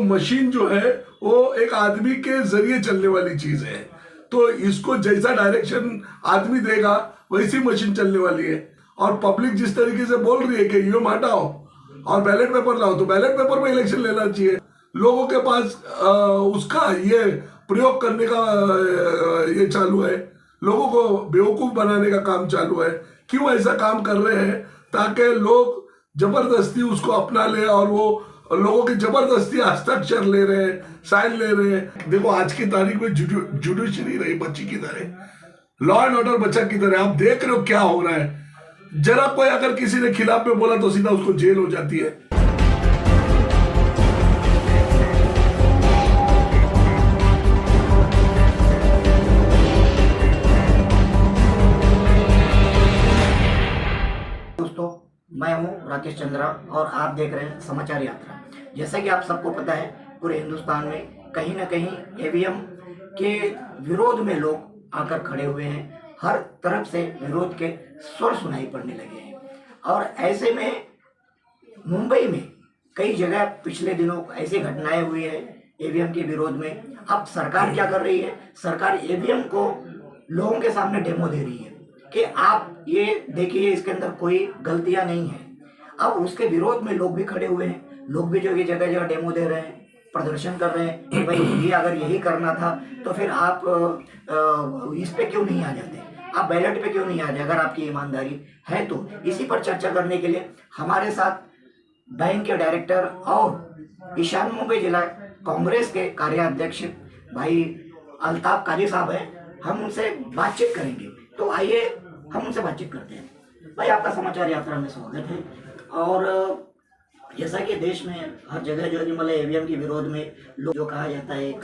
Machine जो है वो एक आदमी के जरिए चलने वाली चीज है, तो इसको जैसा डायरेक्शन आदमी देगा वैसी मशीन चलने वाली है। और पब्लिक जिस तरीके से बोल रही है कि ईवीएम हटाओ और बैलेट पेपर लाओ, तो बैलेट पेपर में इलेक्शन लेना चाहिए। लोगों के पास उसका ये प्रयोग करने का ये चालू है, लोगों को बेवकूफ बनाने का काम चालू है। क्यों ऐसा काम कर रहे हैं? ताकि लोग जबरदस्ती उसको अपना ले और वो लोगों की जबरदस्ती हस्ताक्षर ले रहे हैं, साइन ले रहे हैं। देखो आज की तारीख में जुडिशरी रही बच्ची की तरह, लॉ एंड ऑर्डर बच्चा की तरह। आप देख रहे हो क्या हो रहा है। जरा कोई अगर किसी ने खिलाफ में बोला तो सीधा उसको जेल हो जाती है। दोस्तों, मैं हूं राकेश चंद्रा और आप देख रहे हैं समाचार यात्रा। जैसा कि आप सबको पता है, पूरे हिंदुस्तान में कहीं ना कहीं ईवीएम के विरोध में लोग आकर खड़े हुए हैं। हर तरफ से विरोध के स्वर सुनाई पड़ने लगे हैं और ऐसे में मुंबई में कई जगह पिछले दिनों ऐसी घटनाएं हुई है ईवीएम के विरोध में। अब सरकार क्या कर रही है? सरकार ईवीएम को लोगों के सामने डेमो दे रही है कि आप ये देखिए, इसके अंदर कोई गलतियां नहीं है। अब उसके विरोध में लोग भी खड़े हुए हैं, लोग भी जो कि जगह जगह डेमो दे रहे हैं, प्रदर्शन कर रहे हैं कि भाई ये अगर यही करना था तो फिर आप इस पे क्यों नहीं आ जाते, आप बैलेट पे क्यों नहीं आ जाते अगर आपकी ईमानदारी है तो। इसी पर चर्चा करने के लिए हमारे साथ बैंक के डायरेक्टर और ईशान मुंबई जिला कांग्रेस के कार्याध्यक्ष भाई अल्ताफ कारी साहब हैं। हम उनसे बातचीत करेंगे, तो आइए हम उनसे बातचीत करते हैं। भाई, आपका समाचार यात्रा में स्वागत है। और जैसा कि देश में हर जगह जो है मतलब ईवीएम के विरोध में लोग, जो कहा जाता है एक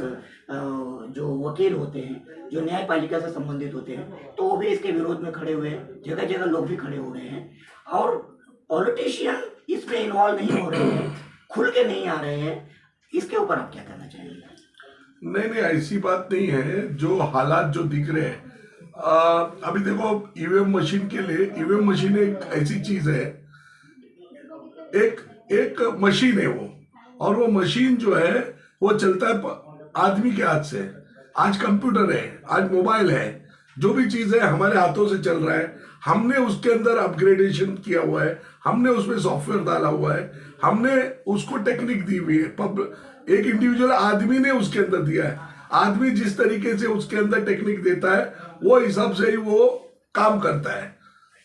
जो वकील होते हैं, जो न्यायपालिका से संबंधित होते हैं, तो वो भी इसके विरोध में खड़े हुए हैं। जगह जगह लोग भी खड़े हो रहे हैं और पॉलिटिशियन इसमें इन्वॉल्व नहीं हो रहे हैं, खुल के नहीं आ रहे हैं। इसके ऊपर आप क्या कहना चाहेंगे? नहीं, ऐसी बात नहीं है। जो हालात जो दिख रहे हैं अभी देखो, ईवीएम मशीन के लिए, ईवीएम मशीन एक ऐसी चीज है, एक मशीन है वो, और वो मशीन जो है वो चलता है आदमी के हाथ से। आज कंप्यूटर है, आज मोबाइल है, जो भी चीज है हमारे हाथों से चल रहा है। हमने उसके अंदर अपग्रेडेशन किया हुआ है, हमने उसमें सॉफ्टवेयर डाला हुआ है, हमने उसको टेक्निक दी हुई है। एक इंडिविजुअल आदमी ने उसके अंदर दिया है। आदमी जिस तरीके से उसके अंदर टेक्निक देता है वो हिसाब से ही वो काम करता है।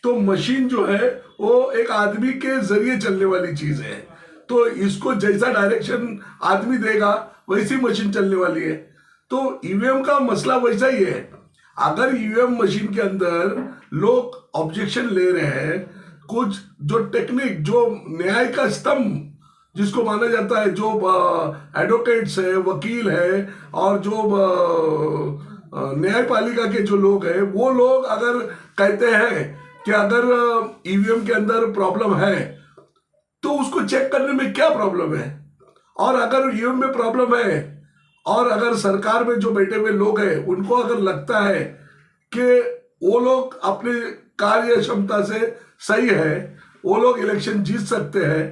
तो मशीन जो है वो एक आदमी के जरिए चलने वाली चीज है, तो इसको जैसा डायरेक्शन आदमी देगा वैसी मशीन चलने वाली है। तो ईवीएम का मसला वैसा ही है। अगर ईवीएम मशीन के अंदर लोग ऑब्जेक्शन ले रहे हैं, कुछ जो टेक्निक, जो न्याय का स्तंभ जिसको माना जाता है, जो एडवोकेट्स है, वकील है, और जो न्यायपालिका के जो लोग हैं, वो लोग अगर कहते हैं कि अगर ईवीएम के अंदर प्रॉब्लम है तो उसको चेक करने में क्या प्रॉब्लम है। और अगर ईवीएम में प्रॉब्लम है और अगर सरकार में जो बैठे हुए लोग हैं उनको अगर लगता है कि वो लोग अपने कार्य क्षमता से सही है, वो लोग इलेक्शन जीत सकते हैं,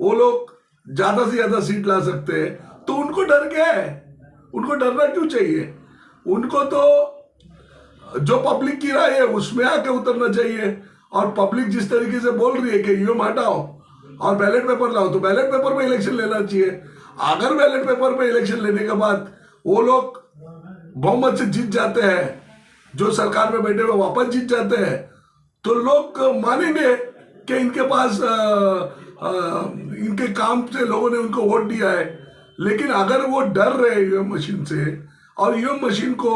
वो लोग ज्यादा से ज्यादा सीट ला सकते हैं, तो उनको डर क्या है? उनको डरना क्यों चाहिए? उनको तो जो पब्लिक की राय है उसमें आके उतरना चाहिए। और पब्लिक जिस तरीके से बोल रही है कि ईवीएम हटाओ और बैलेट पेपर लाओ, तो बैलेट पेपर में इलेक्शन लेना चाहिए। अगर बैलेट पेपर में इलेक्शन लेने के बाद वो लोग बहुमत से जीत जाते हैं, जो सरकार में बैठे हुए वापस जीत जाते हैं, तो लोग मानेंगे कि इनके पास इनके काम से लोगों ने उनको वोट दिया है। लेकिन अगर वो डर रहे ईवीएम मशीन से और ईवीएम मशीन को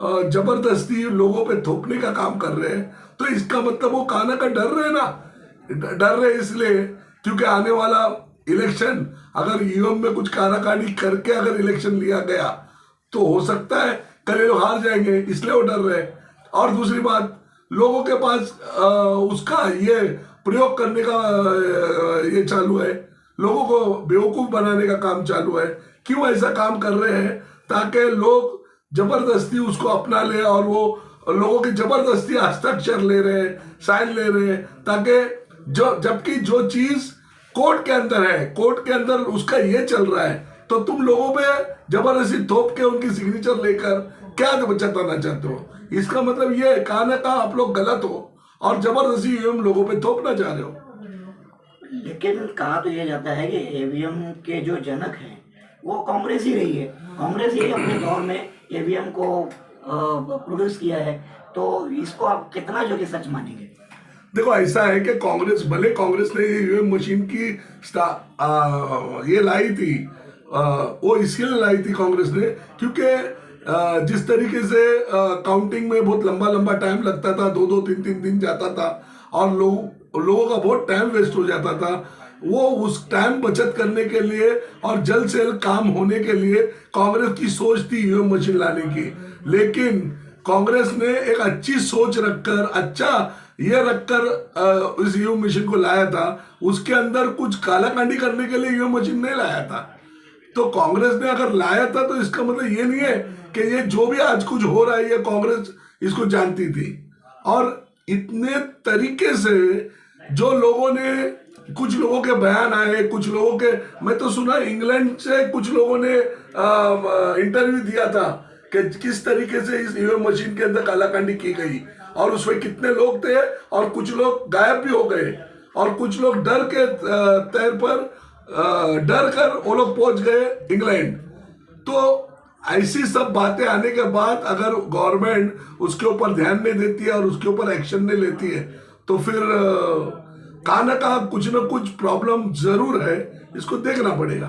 जबरदस्ती लोगों पे थोपने का काम कर रहे हैं, तो इसका मतलब वो काना का डर रहे ना। डर रहे इसलिए क्योंकि आने वाला इलेक्शन अगर ईवीएम में कुछ कानाकानी करके अगर इलेक्शन लिया गया तो हो सकता है कल ये लोग हार जाएंगे, इसलिए वो डर रहे। और दूसरी बात, लोगों के पास उसका ये प्रयोग करने का ये चालू है, लोगों को बेवकूफ बनाने का काम चालू है। क्यों ऐसा काम कर रहे हैं? ताकि लोग जबरदस्ती उसको अपना ले और वो लोगों की जबरदस्ती हस्ताक्षर ले रहे हैं, साइन ले रहे हैं, ताकि जबकि जो चीज कोर्ट के अंदर है, कोर्ट के अंदर उसका ये चल रहा है तो तुम लोगों पे जबरदस्ती थोप के उनकी सिग्नेचर लेकर क्या बचाना चाहते हो? इसका मतलब ये है कहा ना कहा आप लोग गलत हो और जबरदस्ती ईवीएम लोगों पे थोपना चाह रहे हो। लेकिन कहा तो यह जाता है कि ईवीएम के जो जनक हैं वो कांग्रेस ही रही है। कांग्रेस ही अपने दौर में ईवीएम को प्रोड्यूस किया है, तो इसको आप कितना जो कि सच मानेंगे? देखो ऐसा है कि कांग्रेस, भले कांग्रेस ने ईवीएम मशीन की ये लाई थी, वो इसलिए लाई थी कांग्रेस ने क्योंकि जिस तरीके से काउंटिंग में बहुत लंबा लंबा टाइम लगता था, 2-2 3-3 दिन जाता था और लोगों का बहुत टाइम वेस्ट हो जाता था, वो उस टाइम बचत करने के लिए और जल्द से जल्द काम होने के लिए कांग्रेस की सोच थी ईवीएम मशीन लाने की। लेकिन कांग्रेस ने एक अच्छी सोच रखकर, अच्छा ये रखकर इस ईवीएम मशीन को लाया था। उसके अंदर कुछ कालाकांडी करने के लिए ईवीएम मशीन नहीं लाया था। तो कांग्रेस ने अगर लाया था तो इसका मतलब ये नहीं है कि ये जो भी आज कुछ हो रहा है ये कांग्रेस इसको जानती थी। और इतने तरीके से जो लोगों ने, कुछ लोगों के बयान आए, कुछ लोगों के, मैं तो सुना इंग्लैंड से कुछ लोगों ने इंटरव्यू दिया था कि किस तरीके से इस ईवीएम मशीन के अंदर कालाकांडी की गई और उसमें कितने लोग थे और कुछ लोग गायब भी हो गए और कुछ लोग डर के तैर पर डर कर वो लोग पहुंच गए इंग्लैंड। तो ऐसी सब बातें आने के बाद अगर गवर्नमेंट उसके ऊपर ध्यान नहीं देती है और उसके ऊपर एक्शन नहीं लेती है तो फिर कहा ना कहा कुछ ना कुछ प्रॉब्लम जरूर है, इसको देखना पड़ेगा।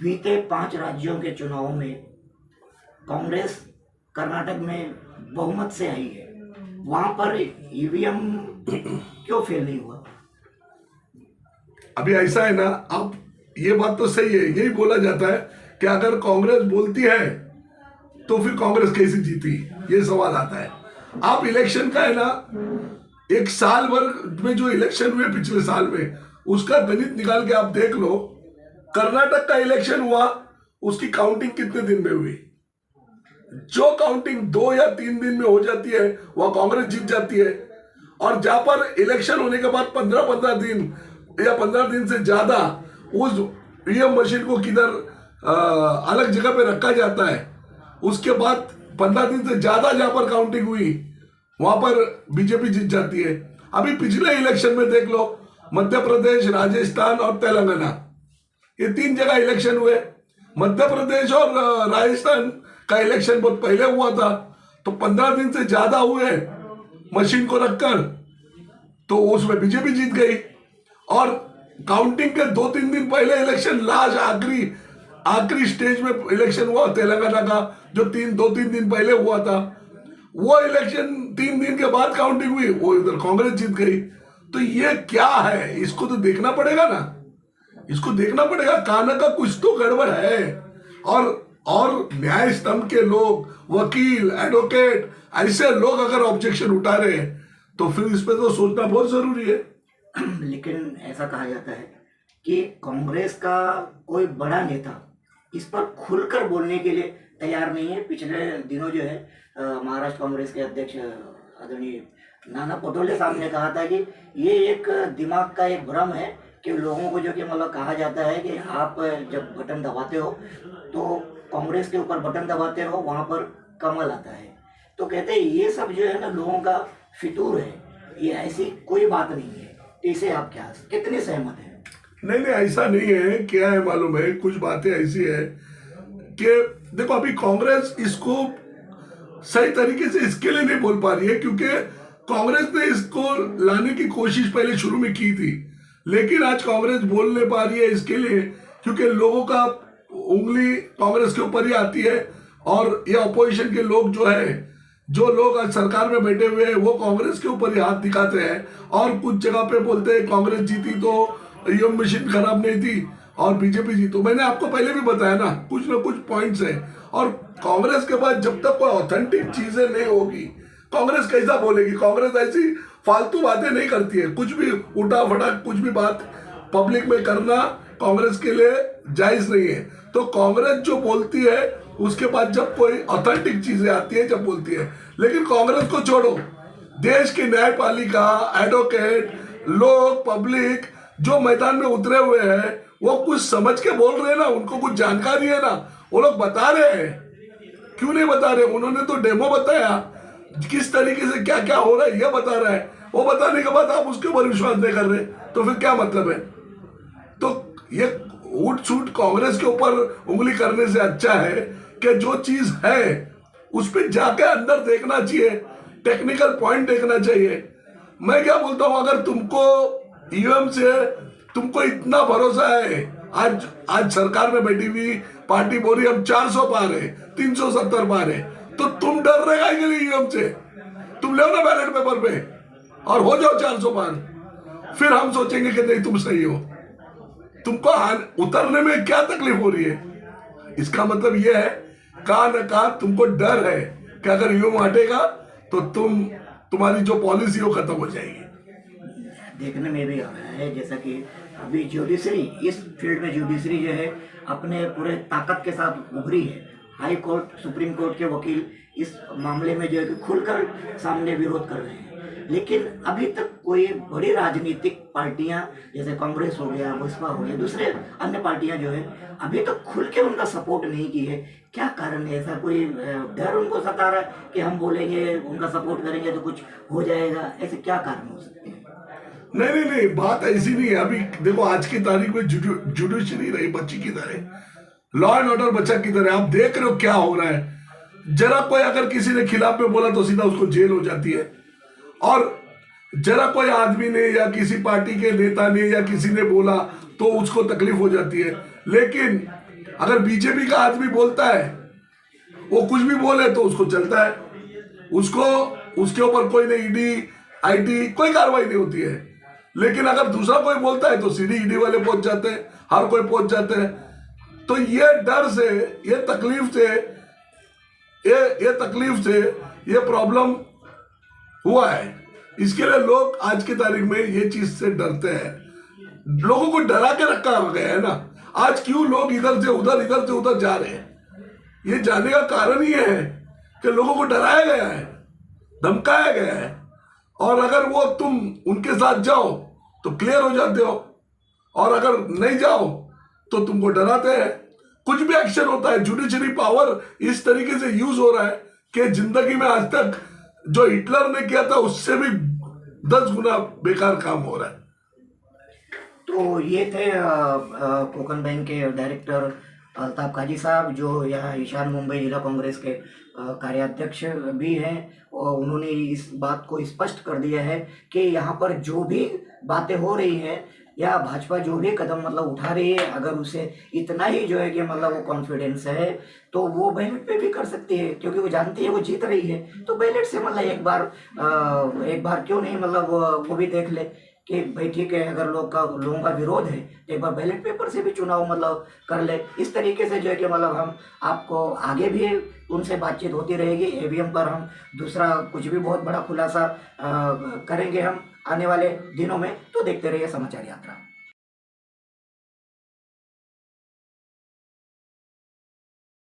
बीते 5 राज्यों के चुनाव में कांग्रेस कर्नाटक में बहुमत से आई है, वहां पर ईवीएम क्यों फेल नहीं हुआ? अभी ऐसा है ना, अब ये बात तो सही है, यही बोला जाता है कि अगर कांग्रेस बोलती है तो फिर कांग्रेस कैसे जीती, ये सवाल आता है। आप इलेक्शन का है ना, एक साल भर में जो इलेक्शन हुए पिछले साल में उसका गणित निकाल के आप देख लो। कर्नाटक का इलेक्शन हुआ, उसकी काउंटिंग कितने दिन में हुई? जो काउंटिंग 2 या 3 दिन में हो जाती है वह कांग्रेस जीत जाती है। और जहां पर इलेक्शन होने के बाद 15-15 दिन या 15 दिन से ज्यादा उस ईवीएम मशीन को किधर अलग जगह पे रखा जाता है, उसके बाद 15 दिन से ज्यादा जहां पर काउंटिंग हुई वहां पर बीजेपी जीत जाती है। अभी पिछले इलेक्शन में देख लो, मध्य प्रदेश, राजस्थान और तेलंगाना, ये 3 जगह इलेक्शन हुए। मध्य प्रदेश और राजस्थान का इलेक्शन बहुत पहले हुआ था, तो 15 दिन से ज्यादा हुए मशीन को रखकर, तो उसमें बीजेपी जीत गई। और काउंटिंग के 2-3 दिन पहले इलेक्शन, लास्ट आखिरी स्टेज में इलेक्शन हुआ तेलंगाना का, जो 2-3 दिन पहले हुआ था, वो इलेक्शन 3 दिन के बाद काउंटिंग हुई, वो इधर कांग्रेस जीत गई। तो ये क्या है, इसको तो देखना पड़ेगा ना, इसको देखना पड़ेगा, काना का कुछ तो गड़बड़ है। और न्याय स्तंभ के लोग, वकील, एडवोकेट, ऐसे लोग अगर ऑब्जेक्शन उठा रहे हैं तो फिर इस पे तो सोचना बहुत जरूरी है। लेकिन ऐसा कहा जाता है कि कांग्रेस का कोई बड़ा नेता इस पर खुलकर बोलने के लिए तैयार नहीं है। पिछले दिनों जो है महाराष्ट्र कांग्रेस के अध्यक्ष आदरणीय नाना पटोले साहब ने कहा था कि ये एक दिमाग का एक भ्रम है कि लोगों को जो कि मतलब कहा जाता है कि आप जब बटन दबाते हो तो कांग्रेस के ऊपर बटन दबाते हो, वहां पर कमल आता है। तो कहते हैं ये सब जो है ना लोगों का फितूर है, ये ऐसी कोई बात नहीं है। इसे आप कितने सहमत हैं? नहीं, ऐसा नहीं है। क्या है मालूम है, कुछ बातें ऐसी है कि देखो अभी कांग्रेस इसको सही तरीके से इसके लिए नहीं बोल पा रही है क्योंकि कांग्रेस ने इसको लाने की कोशिश पहले शुरू में की थी, लेकिन आज कांग्रेस बोल नहीं पा रही है इसके लिए क्योंकि लोगों का उंगली कांग्रेस के ऊपर ही आती है। और ये अपोजिशन के लोग जो लोग आज सरकार में बैठे हुए हैं वो कांग्रेस के ऊपर ही हाथ दिखाते हैं और कुछ जगह पे बोलते हैं कांग्रेस जीती तो ईवीएम मशीन खराब नहीं थी और बीजेपी जीतो। मैंने आपको पहले भी बताया ना, कुछ ना कुछ पॉइंट्स है। और कांग्रेस के बाद जब तक कोई ऑथेंटिक चीजें नहीं होगी, कांग्रेस कैसा बोलेगी? कांग्रेस ऐसी फालतू बातें नहीं करती है, कुछ भी उठा फटाक कुछ भी बात पब्लिक में करना कांग्रेस के लिए जायज नहीं है। तो कांग्रेस जो बोलती है उसके बाद जब कोई ऑथेंटिक चीजें आती है जब बोलती है। लेकिन कांग्रेस को छोड़ो, देश की न्यायपालिका, एडवोकेट, लोग, पब्लिक जो मैदान में उतरे हुए हैं वो कुछ समझ के बोल रहे हैं ना, उनको कुछ जानकारी है ना, वो लोग बता रहे हैं। क्यों नहीं बता रहे? उन्होंने तो डेमो बताया, किस तरीके से क्या क्या हो रहा है ये बता रहा है। वो बताने के बाद आप उसके ऊपर विश्वास नहीं कर रहे, तो फिर क्या मतलब है? तो ये उठ छूट कांग्रेस के ऊपर उंगली करने से अच्छा है कि जो चीज है उस पर जाके अंदर देखना चाहिए, टेक्निकल पॉइंट देखना चाहिए। मैं क्या बोलता हूं, अगर तुमको ईवीएम से तुमको इतना भरोसा है, आज सरकार में बैठी हुई पार्टी बोल रही हम 400 पार है, 370 पार है, तो तुम डर रहे हैं के लिए ईवीएम से? तुम ले ना बैलेट पेपर पे और हो जाओ 400 पार, फिर हम सोचेंगे कि नहीं तुम सही हो। तुमको उतरने में क्या तकलीफ हो रही है? इसका मतलब यह है कहा न कहा तुमको डर है कि अगर ईवीएम हटेगा तो तुम्हारी जो पॉलिसी वो खत्म हो जाएगी। देखने में भी आ रहा है जैसा कि अभी ज्यूडिशरी, इस फील्ड में ज्यूडिशरी जो है अपने पूरे ताकत के साथ उभरी है। हाई कोर्ट, सुप्रीम कोर्ट के वकील इस मामले में जो है कि खुलकर सामने विरोध कर रहे हैं, लेकिन अभी तक कोई बड़ी राजनीतिक पार्टियां जैसे कांग्रेस हो गया, बसपा हो गया, दूसरे अन्य पार्टियां जो है अभी तक खुल के उनका सपोर्ट नहीं की है। क्या कारण है? ऐसा कोई डर उनको सता रहा है कि हम बोलेंगे, उनका सपोर्ट करेंगे तो कुछ हो जाएगा? ऐसे क्या कारण हो सकते हैं? नहीं, बात ऐसी नहीं है। अभी देखो आज की तारीख में जुडिशरी रही बच्ची की तरह, लॉ एंड ऑर्डर बच्चा की तरह। आप देख रहे हो क्या हो रहा है। जरा कोई अगर किसी ने खिलाफ में बोला तो सीधा उसको जेल हो जाती है, और जरा कोई आदमी ने या किसी पार्टी के नेता ने या किसी ने बोला तो उसको तकलीफ हो जाती है। लेकिन अगर बीजेपी का आदमी बोलता है, वो कुछ भी बोले तो उसको चलता है, उसको उसके ऊपर कोई नहीं, ईडी आईटी कोई कार्रवाई नहीं होती है। लेकिन अगर दूसरा कोई बोलता है तो सीधी ईडी वाले पहुंच जाते हैं, हर कोई पहुंच जाते हैं। तो ये डर से, ये तकलीफ से, ये प्रॉब्लम हुआ है। इसके लिए लोग आज की तारीख में ये चीज से डरते हैं। लोगों को डरा के रखा गया है ना। आज क्यों लोग इधर से उधर जा रहे हैं? ये जाने का कारण ये है कि लोगों को डराया गया है, धमकाया गया है, और अगर वो तुम उनके साथ जाओ तो क्लियर हो जाते हो, और अगर नहीं जाओ तो तुमको डराते हैं। कुछ भी एक्शन होता है, जुडिशरी पावर इस तरीके से यूज हो रहा है कि जिंदगी में आज तक जो हिटलर ने किया था उससे भी 10 गुना बेकार काम हो रहा है। तो ये थे कोकण बैंक के डायरेक्टर अल्ताफ काजी साहब, जो यहाँ ईशान मुंबई जिला कांग्रेस के कार्याध्यक्ष भी हैं, और उन्होंने इस बात को स्पष्ट कर दिया है कि यहाँ पर जो भी बातें हो रही हैं या भाजपा जो भी कदम मतलब उठा रही है, अगर उसे इतना ही जो है कि मतलब वो कॉन्फिडेंस है तो वो बैलेट पे भी कर सकती है, क्योंकि वो जानती है वो जीत रही है। तो बैलेट से मतलब एक बार क्यों नहीं, मतलब वो भी देख ले कि भाई ठीक है, अगर लोगों का विरोध है तो एक बार बैलेट पेपर से भी चुनाव मतलब कर ले। इस तरीके से जो है कि मतलब हम आपको आगे भी उनसे बातचीत होती रहेगी। ईवीएम पर हम दूसरा कुछ भी बहुत बड़ा खुलासा करेंगे हम आने वाले दिनों में। तो देखते रहिए समाचार यात्रा।